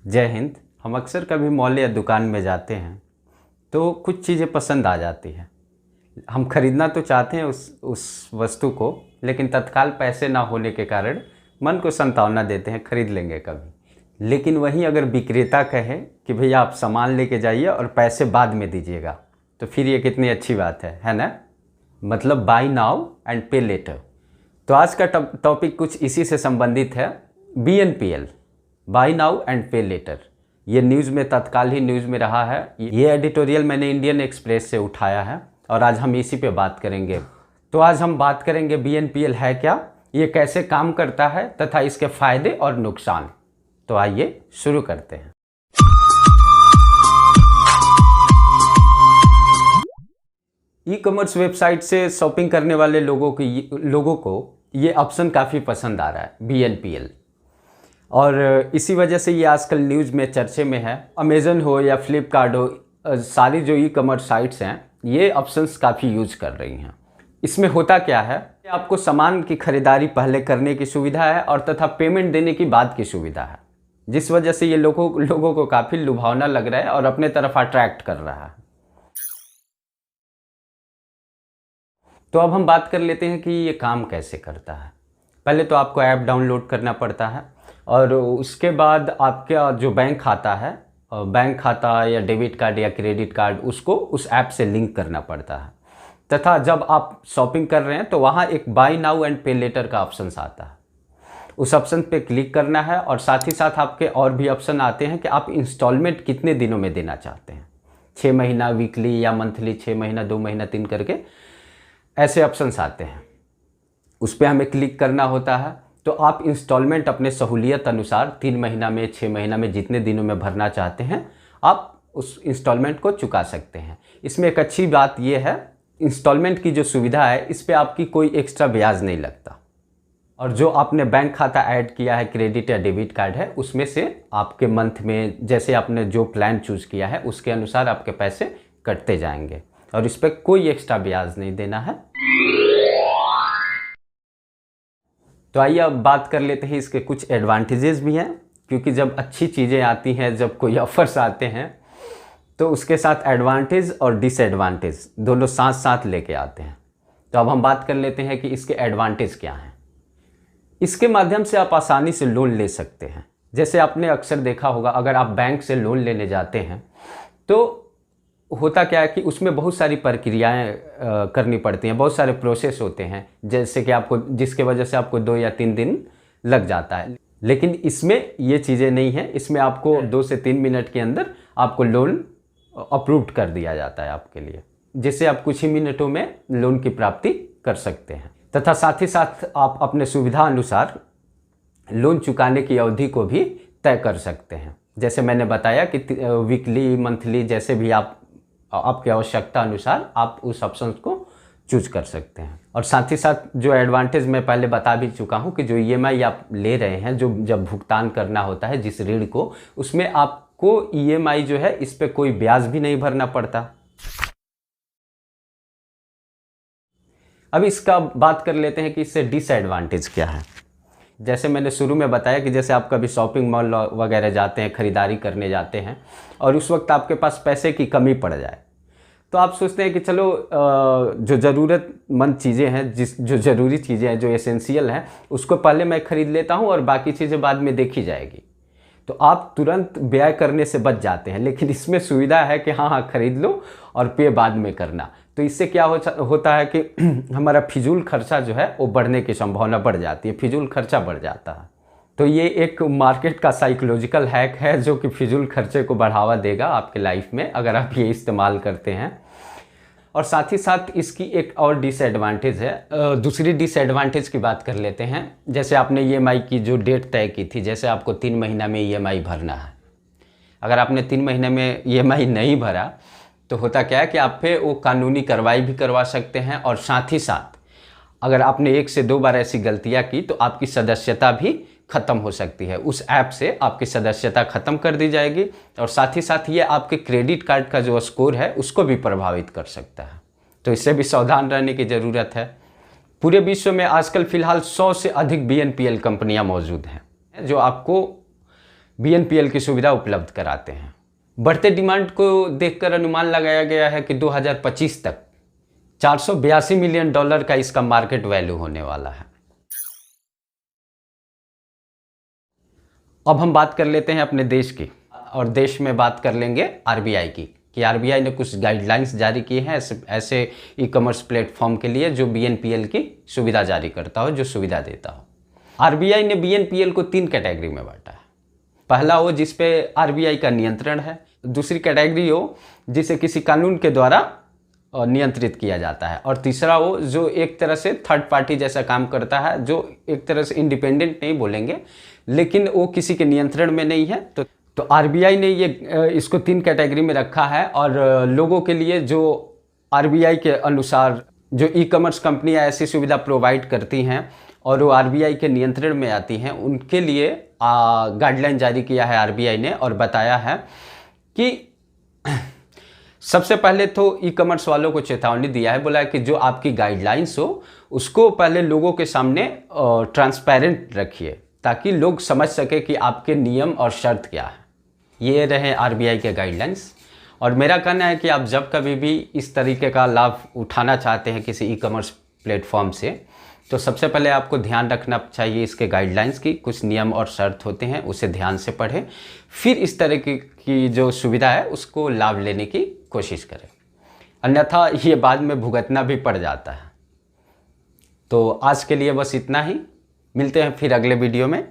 जय हिंद। हम अक्सर कभी मॉल या दुकान में जाते हैं तो कुछ चीज़ें पसंद आ जाती हैं। हम खरीदना तो चाहते हैं उस वस्तु को, लेकिन तत्काल पैसे ना होने के कारण मन को संतावना देते हैं, खरीद लेंगे कभी। लेकिन वहीं अगर विक्रेता कहे कि भैया आप सामान लेके जाइए और पैसे बाद में दीजिएगा, तो फिर ये कितनी अच्छी बात है ना। मतलब बाय नाउ एंड पे लेटर। तो आज का टॉपिक कुछ इसी से संबंधित है। BNPL, बाय नाउ एंड पे लेटर। ये न्यूज़ में तत्काल ही न्यूज़ में रहा है। ये एडिटोरियल मैंने इंडियन एक्सप्रेस से उठाया है और आज हम इसी पे बात करेंगे। तो आज हम बात करेंगे BNPL है क्या, ये कैसे काम करता है तथा इसके फायदे और नुकसान। तो आइए शुरू करते हैं। ई-कॉमर्स वेबसाइट से शॉपिंग करने वाले लोगों को ये ऑप्शन काफ़ी पसंद आ रहा है, BNPL, और इसी वजह से ये आजकल न्यूज़ में चर्चे में है। अमेज़न हो या फ्लिपकार्ट हो, सारी जो ई-कॉमर्स साइट्स हैं ये ऑप्शंस काफ़ी यूज कर रही हैं। इसमें होता क्या है, आपको सामान की खरीदारी पहले करने की सुविधा है और तथा पेमेंट देने की बाद की सुविधा है, जिस वजह से ये लोगों को काफ़ी लुभावना लग रहा है और अपने तरफ अट्रैक्ट कर रहा है। तो अब हम बात कर लेते हैं कि ये काम कैसे करता है। पहले तो आपको ऐप डाउनलोड करना पड़ता है और उसके बाद आपका जो बैंक खाता है, बैंक खाता या डेबिट कार्ड या क्रेडिट कार्ड, उसको उस ऐप से लिंक करना पड़ता है। तथा जब आप शॉपिंग कर रहे हैं तो वहाँ एक बाय नाउ एंड पे लेटर का ऑप्शन आता है। उस ऑप्शन पे क्लिक करना है और साथ ही साथ आपके और भी ऑप्शन आते हैं कि आप इंस्टॉलमेंट कितने दिनों में देना चाहते हैं, 6 महीना, वीकली या मंथली, 6 महीना, 2 महीना, 3 करके ऐसे ऑप्शंस आते हैं। उस पर हमें क्लिक करना होता है। तो आप इंस्टॉलमेंट अपने सहूलियत अनुसार 3 महीना में, 6 महीना में, जितने दिनों में भरना चाहते हैं आप उस इंस्टॉलमेंट को चुका सकते हैं। इसमें एक अच्छी बात यह है, इंस्टॉलमेंट की जो सुविधा है इस पर आपकी कोई एक्स्ट्रा ब्याज नहीं लगता, और जो आपने बैंक खाता ऐड किया है, क्रेडिट या डेबिट कार्ड है, उसमें से आपके मंथ में जैसे आपने जो प्लान चूज किया है उसके अनुसार आपके पैसे कटते जाएंगे और इस पर कोई एक्स्ट्रा ब्याज नहीं देना है। तो आइए अब बात कर लेते हैं इसके कुछ एडवांटेजेस भी हैं, क्योंकि जब अच्छी चीज़ें आती हैं, जब कोई ऑफर्स आते हैं तो उसके साथ एडवांटेज और डिसएडवांटेज दोनों साथ साथ लेके आते हैं। तो अब हम बात कर लेते हैं कि इसके एडवांटेज क्या हैं। इसके माध्यम से आप आसानी से लोन ले सकते हैं। जैसे आपने अक्सर देखा होगा, अगर आप बैंक से लोन लेने जाते हैं तो होता क्या है कि उसमें बहुत सारी प्रक्रियाएं करनी पड़ती हैं, बहुत सारे प्रोसेस होते हैं, जैसे कि आपको, जिसके वजह से आपको 2 या 3 दिन लग जाता है। लेकिन इसमें ये चीज़ें नहीं हैं। इसमें आपको 2 से 3 मिनट के अंदर आपको लोन अप्रूव्ड कर दिया जाता है आपके लिए, जिससे आप कुछ ही मिनटों में लोन की प्राप्ति कर सकते हैं। तथा साथ ही साथ आप अपने सुविधा अनुसार लोन चुकाने की अवधि को भी तय कर सकते हैं। जैसे मैंने बताया कि वीकली, मंथली, जैसे भी आपकी आवश्यकता अनुसार आप उस ऑप्शन को चूज कर सकते हैं। और साथ ही साथ जो एडवांटेज मैं पहले बता भी चुका हूं कि जो EMI आप ले रहे हैं, जो जब भुगतान करना होता है जिस ऋण को, उसमें आपको EMI जो है इस पे कोई ब्याज भी नहीं भरना पड़ता। अब इसका बात कर लेते हैं कि इससे डिसएडवांटेज क्या है। जैसे मैंने शुरू में बताया कि जैसे आप कभी शॉपिंग मॉल वगैरह जाते हैं, खरीदारी करने जाते हैं और उस वक्त आपके पास पैसे की कमी पड़ जाए, तो आप सोचते हैं कि चलो जो ज़रूरतमंद चीज़ें हैं, जो ज़रूरी चीज़ें हैं, जो एसेंशियल हैं, उसको पहले मैं ख़रीद लेता हूं और बाकी चीज़ें बाद में देखी जाएगी। तो आप तुरंत व्यय करने से बच जाते हैं। लेकिन इसमें सुविधा है कि हाँ खरीद लो और पे बाद में करना। तो इससे क्या होता है कि हमारा फिजूल खर्चा जो है वो बढ़ने की संभावना बढ़ जाती है, फिजूल खर्चा बढ़ जाता है। तो ये एक मार्केट का साइकोलॉजिकल हैक है जो कि फिजूल खर्चे को बढ़ावा देगा आपके लाइफ में, अगर आप ये इस्तेमाल करते हैं। और साथ ही साथ इसकी एक और डिसएडवांटेज है। दूसरी डिसएडवांटेज की बात कर लेते हैं। जैसे आपने EMI की जो डेट तय की थी, जैसे आपको 3 महीना में EMI भरना है, अगर आपने 3 महीने में EMI नहीं भरा तो होता क्या है कि आप पे वो कानूनी कार्रवाई भी करवा सकते हैं। और साथ ही साथ अगर आपने 1 से 2 बार ऐसी गलतियां की तो आपकी सदस्यता भी ख़त्म हो सकती है। उस ऐप से आपकी सदस्यता ख़त्म कर दी जाएगी और साथ ही साथ ये आपके क्रेडिट कार्ड का जो स्कोर है उसको भी प्रभावित कर सकता है। तो इससे भी सावधान रहने की ज़रूरत है। पूरे विश्व में आजकल फ़िलहाल 100 से अधिक BNPL कंपनियां मौजूद हैं जो आपको BNPL की सुविधा उपलब्ध कराते हैं। बढ़ते डिमांड को देखकर अनुमान लगाया गया है कि 2025 तक $482 मिलियन का इसका मार्केट वैल्यू होने वाला है। अब हम बात कर लेते हैं अपने देश की, और देश में बात कर लेंगे RBI की, कि RBI ने कुछ गाइडलाइंस जारी किए हैं ऐसे ई कॉमर्स प्लेटफॉर्म के लिए जो BNPL की सुविधा जारी करता हो, जो सुविधा देता हो। RBI ने BNPL को 3 कैटेगरी में बांटा है। पहला वो जिस पे RBI का नियंत्रण है, दूसरी कैटेगरी हो जिसे किसी कानून के द्वारा नियंत्रित किया जाता है, और तीसरा वो जो एक तरह से थर्ड पार्टी जैसा काम करता है, जो एक तरह से इंडिपेंडेंट नहीं बोलेंगे लेकिन वो किसी के नियंत्रण में नहीं है। तो RBI ने ये इसको 3 कैटेगरी में रखा है, और लोगों के लिए जो RBI के अनुसार जो ई कॉमर्स कंपनियाँ ऐसी सुविधा प्रोवाइड करती हैं और वो RBI के नियंत्रण में आती हैं, उनके लिए गाइडलाइन जारी किया है RBI ने, और बताया है कि सबसे पहले तो ई कॉमर्स वालों को चेतावनी दिया है, बोला है कि जो आपकी गाइडलाइंस हो उसको पहले लोगों के सामने ट्रांसपेरेंट रखिए, ताकि लोग समझ सके कि आपके नियम और शर्त क्या है। ये रहे RBI के गाइडलाइंस। और मेरा कहना है कि आप जब कभी भी इस तरीके का लाभ उठाना चाहते हैं किसी ई कॉमर्स प्लेटफॉर्म से, तो सबसे पहले आपको ध्यान रखना चाहिए इसके गाइडलाइंस की। कुछ नियम और शर्त होते हैं, उसे ध्यान से पढ़ें, फिर इस तरह की जो सुविधा है उसको लाभ लेने की कोशिश करें, अन्यथा ये बाद में भुगतना भी पड़ जाता है। तो आज के लिए बस इतना ही, मिलते हैं फिर अगले वीडियो में।